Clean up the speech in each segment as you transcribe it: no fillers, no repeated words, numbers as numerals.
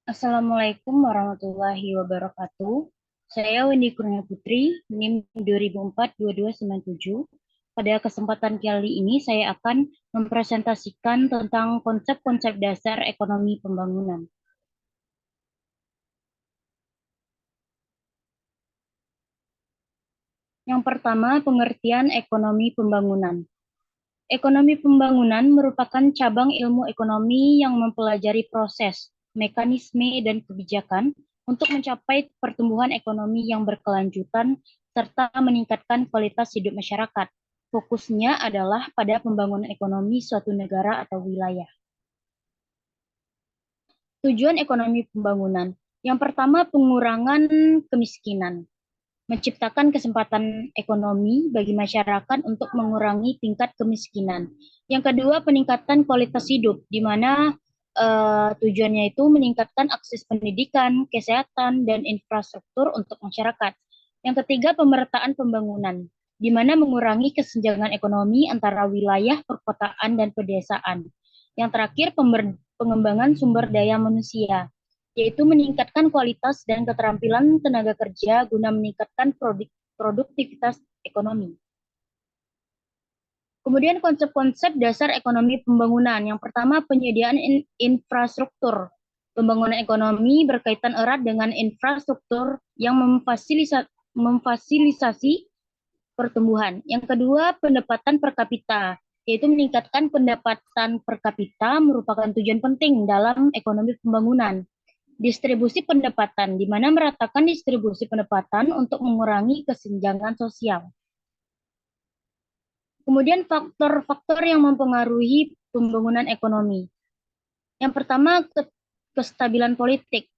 Assalamualaikum warahmatullahi wabarakatuh. Saya Wendy Kurnia Putri, NIM 2004-2297. Pada kesempatan kali ini saya akan mempresentasikan tentang konsep-konsep dasar ekonomi pembangunan. Yang pertama, pengertian ekonomi pembangunan. Ekonomi pembangunan merupakan cabang ilmu ekonomi yang mempelajari proses, mekanisme, dan kebijakan untuk mencapai pertumbuhan ekonomi yang berkelanjutan serta meningkatkan kualitas hidup masyarakat. Fokusnya adalah pada pembangunan ekonomi suatu negara atau wilayah. Tujuan ekonomi pembangunan. Yang pertama, pengurangan kemiskinan, menciptakan kesempatan ekonomi bagi masyarakat untuk mengurangi tingkat kemiskinan. Yang kedua, peningkatan kualitas hidup, di mana tujuannya itu meningkatkan akses pendidikan, kesehatan, dan infrastruktur untuk masyarakat. Yang ketiga, pemerataan pembangunan, di mana mengurangi kesenjangan ekonomi antara wilayah perkotaan dan pedesaan. Yang terakhir, pengembangan sumber daya manusia, yaitu meningkatkan kualitas dan keterampilan tenaga kerja guna meningkatkan produktivitas ekonomi. Kemudian konsep-konsep dasar ekonomi pembangunan. Yang pertama, penyediaan infrastruktur. Pembangunan ekonomi berkaitan erat dengan infrastruktur yang memfasilitasi pertumbuhan. Yang kedua, pendapatan per kapita, yaitu meningkatkan pendapatan per kapita merupakan tujuan penting dalam ekonomi pembangunan. Distribusi pendapatan, di mana meratakan distribusi pendapatan untuk mengurangi kesenjangan sosial. Kemudian faktor-faktor yang mempengaruhi pembangunan ekonomi. Yang pertama, kestabilan politik,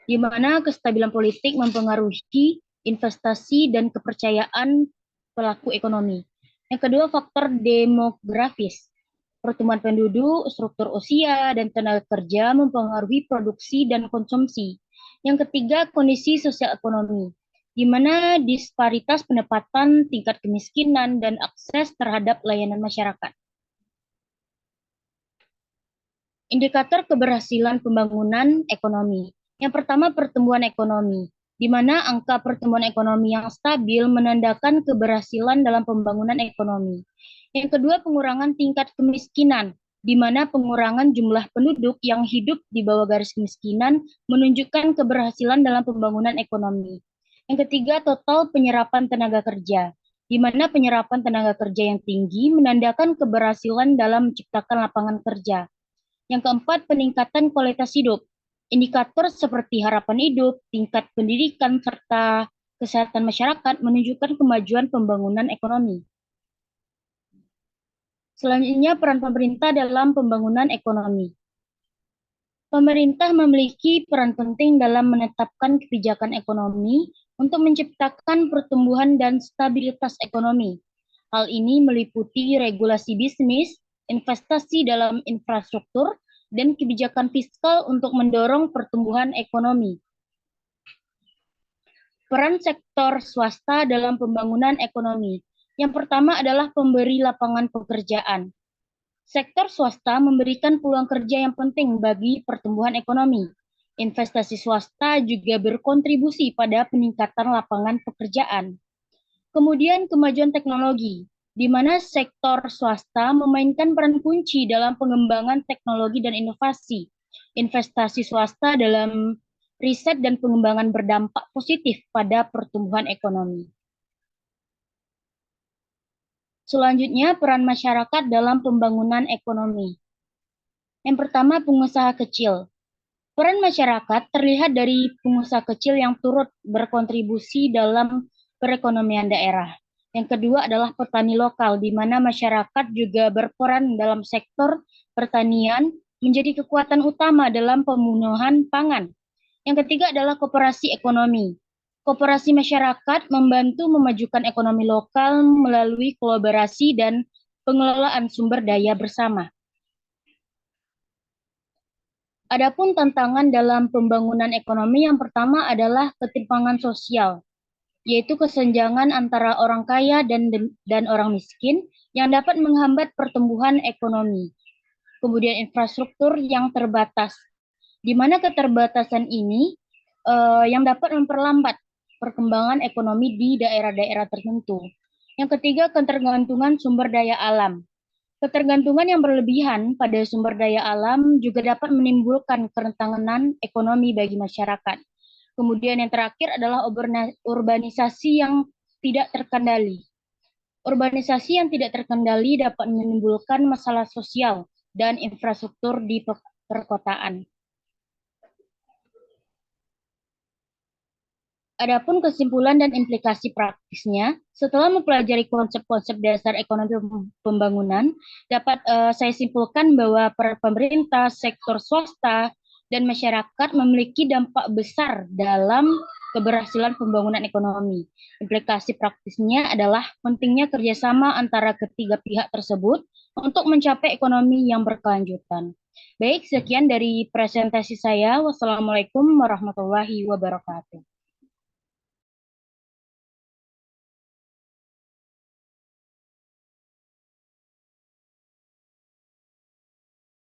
di mana kestabilan politik mempengaruhi investasi dan kepercayaan pelaku ekonomi. Yang kedua, faktor demografis. Pertumbuhan penduduk, struktur usia, dan tenaga kerja mempengaruhi produksi dan konsumsi. Yang ketiga, kondisi sosial ekonomi, di mana disparitas pendapatan, tingkat kemiskinan, dan akses terhadap layanan masyarakat. Indikator keberhasilan pembangunan ekonomi. Yang pertama, pertumbuhan ekonomi, di mana angka pertumbuhan ekonomi yang stabil menandakan keberhasilan dalam pembangunan ekonomi. Yang kedua, pengurangan tingkat kemiskinan, di mana pengurangan jumlah penduduk yang hidup di bawah garis kemiskinan menunjukkan keberhasilan dalam pembangunan ekonomi. Yang ketiga, total penyerapan tenaga kerja, di mana penyerapan tenaga kerja yang tinggi menandakan keberhasilan dalam menciptakan lapangan kerja. Yang keempat, peningkatan kualitas hidup. Indikator seperti harapan hidup, tingkat pendidikan, serta kesehatan masyarakat menunjukkan kemajuan pembangunan ekonomi. Selanjutnya, peran pemerintah dalam pembangunan ekonomi. Pemerintah memiliki peran penting dalam menetapkan kebijakan ekonomi untuk menciptakan pertumbuhan dan stabilitas ekonomi. Hal ini meliputi regulasi bisnis, investasi dalam infrastruktur, dan kebijakan fiskal untuk mendorong pertumbuhan ekonomi. Peran sektor swasta dalam pembangunan ekonomi. Yang pertama adalah pemberi lapangan pekerjaan. Sektor swasta memberikan peluang kerja yang penting bagi pertumbuhan ekonomi. Investasi swasta juga berkontribusi pada peningkatan lapangan pekerjaan. Kemudian kemajuan teknologi, di mana sektor swasta memainkan peran kunci dalam pengembangan teknologi dan inovasi. Investasi swasta dalam riset dan pengembangan berdampak positif pada pertumbuhan ekonomi. Selanjutnya, peran masyarakat dalam pembangunan ekonomi. Yang pertama, pengusaha kecil. Peran masyarakat terlihat dari pengusaha kecil yang turut berkontribusi dalam perekonomian daerah. Yang kedua adalah petani lokal, di mana masyarakat juga berperan dalam sektor pertanian menjadi kekuatan utama dalam pemenuhan pangan. Yang ketiga adalah koperasi ekonomi. Koperasi masyarakat membantu memajukan ekonomi lokal melalui kolaborasi dan pengelolaan sumber daya bersama. Adapun tantangan dalam pembangunan ekonomi yang pertama adalah ketimpangan sosial, yaitu kesenjangan antara orang kaya dan orang miskin yang dapat menghambat pertumbuhan ekonomi. Kemudian infrastruktur yang terbatas, di mana keterbatasan ini yang dapat memperlambat perkembangan ekonomi di daerah-daerah tertentu. Yang ketiga, ketergantungan sumber daya alam. Ketergantungan yang berlebihan pada sumber daya alam juga dapat menimbulkan kerentanan ekonomi bagi masyarakat. Kemudian yang terakhir adalah urbanisasi yang tidak terkendali. Urbanisasi yang tidak terkendali dapat menimbulkan masalah sosial dan infrastruktur di perkotaan. Adapun kesimpulan dan implikasi praktisnya, setelah mempelajari konsep-konsep dasar ekonomi pembangunan, dapat saya simpulkan bahwa pemerintah, sektor swasta, dan masyarakat memiliki dampak besar dalam keberhasilan pembangunan ekonomi. Implikasi praktisnya adalah pentingnya kerjasama antara ketiga pihak tersebut untuk mencapai ekonomi yang berkelanjutan. Baik, sekian dari presentasi saya. Wassalamualaikum warahmatullahi wabarakatuh.